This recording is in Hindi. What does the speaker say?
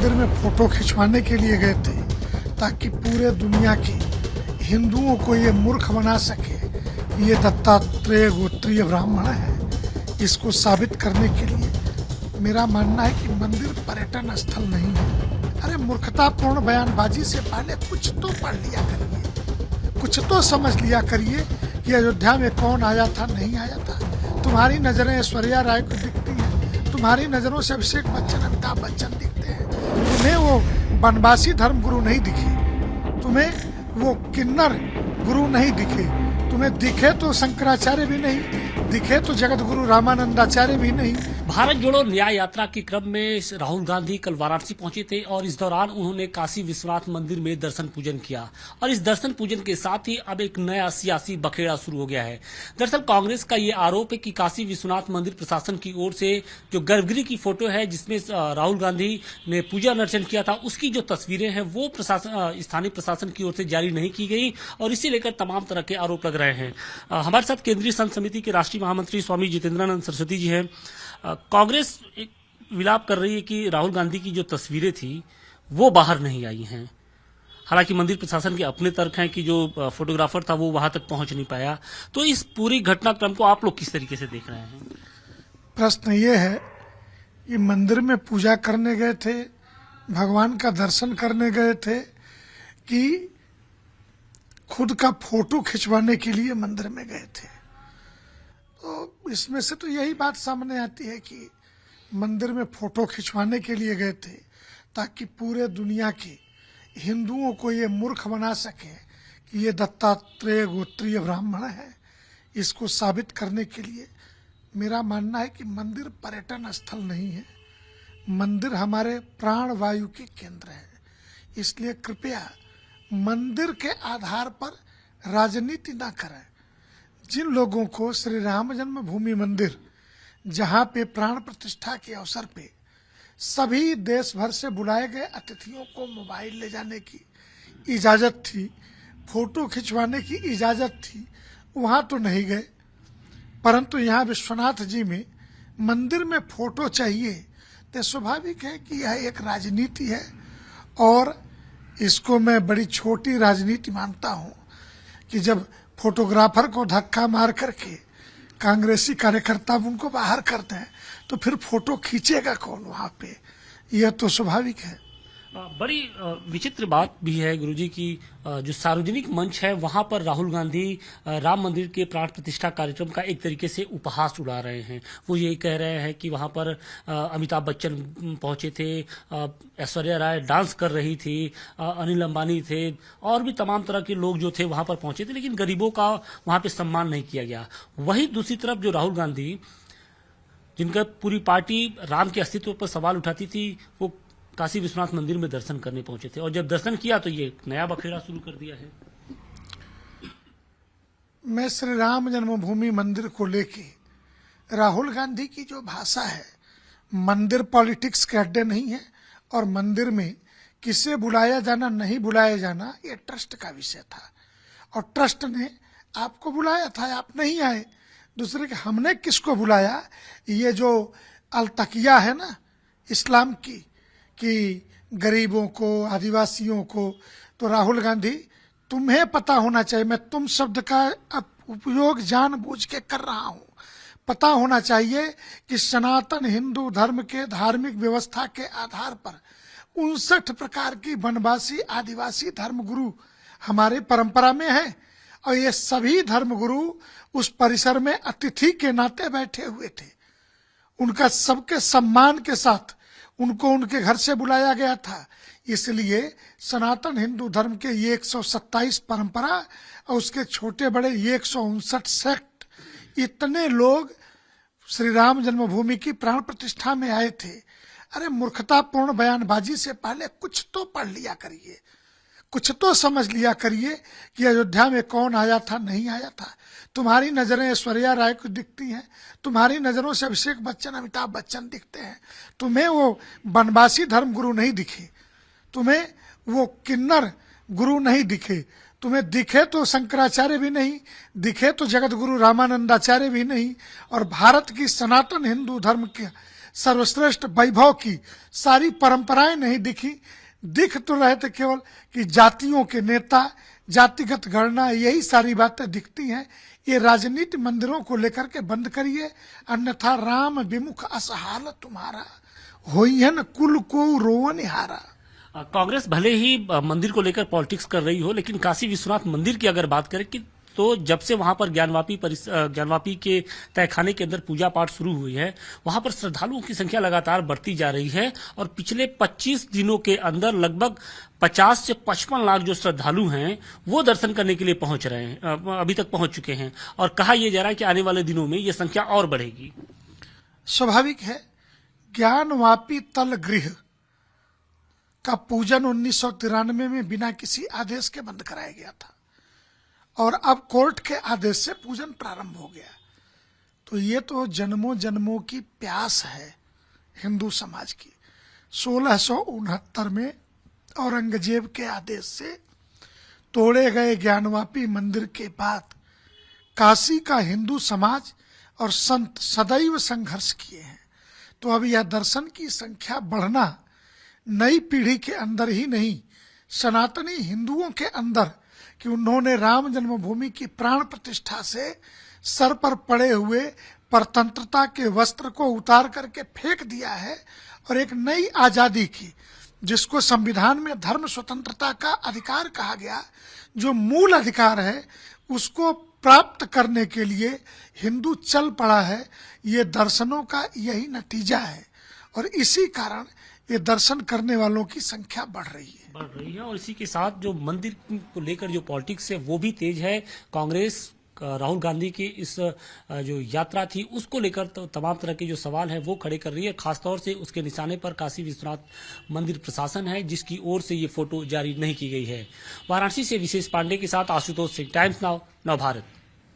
मंदिर में फोटो खिंचवाने के लिए गए थे ताकि पूरे दुनिया के हिंदुओं को ये मूर्ख बना सके कि ये दत्तात्रेय गोत्रीय ब्राह्मण है। इसको साबित करने के लिए मेरा मानना है कि मंदिर पर्यटन स्थल नहीं है। अरे मूर्खतापूर्ण बयानबाजी से पहले कुछ तो पढ़ लिया करिए, कुछ तो समझ लिया करिए कि अयोध्या में कौन आया था नहीं आया था। तुम्हारी नजरें ऐश्वर्या राय को दिखती हैं, तुम्हारी नजरों से अभिषेक बच्चन अमिताभ बच्चन दिखते हैं। तुम्हें वो बनवासी धर्मगुरु नहीं दिखे, तुम्हें वो किन्नर गुरु नहीं दिखे, तुम्हें दिखे तो शंकराचार्य भी नहीं, दिखे तो जगत गुरु रामानंदाचार्य भी नहीं। भारत जोड़ो न्याय यात्रा के क्रम में राहुल गांधी कल वाराणसी पहुंचे थे और इस दौरान उन्होंने काशी विश्वनाथ मंदिर में दर्शन पूजन किया और इस दर्शन पूजन के साथ ही अब एक नया सियासी बखेड़ा शुरू हो गया है। दरअसल कांग्रेस का ये आरोप है कि काशी विश्वनाथ मंदिर प्रशासन की ओर से जो गर्भगृह की फोटो है जिसमें राहुल गांधी ने पूजा अर्चन किया था, उसकी जो तस्वीरें हैं वो स्थानीय प्रशासन की ओर से जारी नहीं की गई और इसी लेकर तमाम तरह के आरोप लग रहे हैं। हमारे साथ केंद्रीय संत समिति के राष्ट्रीय महामंत्री स्वामी जितेंद्रानंद सरस्वती जी हैं। कांग्रेस एक विलाप कर रही है कि राहुल गांधी की जो तस्वीरें थी वो बाहर नहीं आई हैं। हालांकि मंदिर प्रशासन के अपने तर्क हैं कि जो फोटोग्राफर था वो वहां तक पहुंच नहीं पाया। तो इस पूरी घटनाक्रम को आप लोग किस तरीके से देख रहे हैं? प्रश्न ये है कि मंदिर में पूजा करने गए थे, भगवान का दर्शन करने गए थे कि खुद का फोटो खिंचवाने के लिए मंदिर में गए थे? तो इसमें से तो यही बात सामने आती है कि मंदिर में फोटो खिंचवाने के लिए गए थे ताकि पूरे दुनिया के हिंदुओं को ये मूर्ख बना सके कि ये दत्तात्रेय गोत्रीय ब्राह्मण है। इसको साबित करने के लिए मेरा मानना है कि मंदिर पर्यटन स्थल नहीं है, मंदिर हमारे प्राण वायु के केंद्र है। इसलिए कृपया मंदिर के आधार पर राजनीति ना करें। जिन लोगों को श्री राम जन्मभूमि मंदिर, जहां पे प्राण प्रतिष्ठा के अवसर पे सभी देश भर से बुलाए गए अतिथियों को मोबाइल ले जाने की इजाजत थी, फोटो खिंचवाने की इजाजत थी, वहां तो नहीं गए। परंतु यहाँ विश्वनाथ जी में मंदिर में फोटो चाहिए तो स्वाभाविक है कि यह एक राजनीति है और इसको मैं बड़ी छोटी राजनीति मानता हूँ कि जब फोटोग्राफर को धक्का मार करके कांग्रेसी कार्यकर्ता उनको बाहर करते हैं तो फिर फोटो खींचेगा कौन वहां पे? यह तो स्वाभाविक है। बड़ी विचित्र बात भी है गुरुजी की जो सार्वजनिक मंच है वहां पर राहुल गांधी राम मंदिर के प्राण प्रतिष्ठा कार्यक्रम का एक तरीके से उपहास उड़ा रहे हैं। वो ये कह रहे हैं कि वहां पर अमिताभ बच्चन पहुंचे थे, ऐश्वर्या राय डांस कर रही थी, अनिल अंबानी थे और भी तमाम तरह के लोग जो थे वहां पर पहुंचे थे, लेकिन गरीबों का वहां पर सम्मान नहीं किया गया। वहीं दूसरी तरफ जो राहुल गांधी, जिनका पूरी पार्टी राम के अस्तित्व पर सवाल उठाती थी, वो काशी विश्वनाथ मंदिर में दर्शन करने पहुंचे थे और जब दर्शन किया तो ये नया बखेड़ा शुरू कर दिया है। मैं श्री राम जन्मभूमि मंदिर को लेके राहुल गांधी की जो भाषा है, मंदिर पॉलिटिक्स के अड्डे नहीं है और मंदिर में किसे बुलाया जाना नहीं बुलाया जाना ये ट्रस्ट का विषय था और ट्रस्ट ने आपको बुलाया था, आप नहीं आए। दूसरे के हमने किसको बुलाया? ये जो अलतकिया है ना इस्लाम की, कि गरीबों को, आदिवासियों को, तो राहुल गांधी तुम्हें पता होना चाहिए, मैं तुम शब्द का उपयोग जानबूझ के कर रहा हूं। पता होना चाहिए कि सनातन हिंदू धर्म के धार्मिक व्यवस्था के आधार पर 59 प्रकार की वनवासी आदिवासी धर्मगुरु हमारे परंपरा में है और ये सभी धर्मगुरु उस परिसर में अतिथि के नाते बैठे हुए थे। उनका सबके सम्मान के साथ उनको उनके घर से बुलाया गया था। इसलिए सनातन हिंदू धर्म के ये 127 परंपरा और उसके छोटे बड़े ये 159 सेक्ट, इतने लोग श्री राम जन्मभूमि की प्राण प्रतिष्ठा में आए थे। अरे मूर्खतापूर्ण बयानबाजी से पहले कुछ तो पढ़ लिया करिए, कुछ तो समझ लिया करिए कि अयोध्या में कौन आया था नहीं आया था। तुम्हारी नजरें ऐश्वर्या राय को दिखती हैं, तुम्हारी नजरों से अभिषेक बच्चन अमिताभ बच्चन दिखते हैं। तुम्हें वो बनवासी धर्मगुरु नहीं दिखे, तुम्हें वो किन्नर गुरु नहीं दिखे, तुम्हें दिखे तो शंकराचार्य भी नहीं, दिखे तो जगत गुरु रामानंदाचार्य भी नहीं और भारत की सनातन हिंदू धर्म के सर्वश्रेष्ठ वैभव की सारी परंपराएं नहीं दिखी, दिख तो रहे थे केवल कि जातियों के नेता, जातिगत गणना, यही सारी बातें दिखती हैं। ये राजनीति मंदिरों को लेकर के बंद करिए, अन्यथा राम विमुख असहाल तुम्हारा, होई है न कुल को रोवन हारा। कांग्रेस भले ही मंदिर को लेकर पॉलिटिक्स कर रही हो, लेकिन काशी विश्वनाथ मंदिर की अगर बात करें कि तो जब से वहां पर ज्ञानवापी के तहखाने के अंदर पूजा पाठ शुरू हुई है, वहां पर श्रद्धालुओं की संख्या लगातार बढ़ती जा रही है और पिछले 25 दिनों के अंदर लगभग 50 से 55 लाख जो श्रद्धालु हैं वो दर्शन करने के लिए पहुंच रहे हैं, अभी तक पहुंच चुके हैं और कहा यह जा रहा है कि आने वाले दिनों में ये संख्या और बढ़ेगी। स्वाभाविक है, ज्ञानवापी तल गृह का पूजन 1993 में बिना किसी आदेश के बंद कराया गया था और अब कोर्ट के आदेश से पूजन प्रारंभ हो गया। तो ये तो जन्मों जन्मों की प्यास है हिंदू समाज की। 1669 में औरंगजेब के आदेश से तोड़े गए ज्ञानवापी मंदिर के बाद काशी का हिंदू समाज और संत सदैव संघर्ष किए हैं। तो अब यह दर्शन की संख्या बढ़ना नई पीढ़ी के अंदर ही नहीं, सनातनी हिंदुओं के अंदर, कि उन्होंने राम जन्मभूमि की प्राण प्रतिष्ठा से सर पर पड़े हुए परतंत्रता के वस्त्र को उतार करके फेंक दिया है और एक नई आजादी की, जिसको संविधान में धर्म स्वतंत्रता का अधिकार कहा गया, जो मूल अधिकार है, उसको प्राप्त करने के लिए हिंदू चल पड़ा है। ये दर्शनों का यही नतीजा है और इसी कारण ये दर्शन करने वालों की संख्या बढ़ रही है और इसी के साथ जो मंदिर को लेकर जो पॉलिटिक्स है वो भी तेज है। कांग्रेस राहुल गांधी की इस जो यात्रा थी उसको लेकर तो तमाम तरह के जो सवाल है वो खड़े कर रही है। खासतौर से उसके निशाने पर काशी विश्वनाथ मंदिर प्रशासन है, जिसकी ओर से ये फोटो जारी नहीं की गई है। वाराणसी से विशेष पांडे के साथ आशुतोष सिंह, टाइम्स नाउ, नव भारत।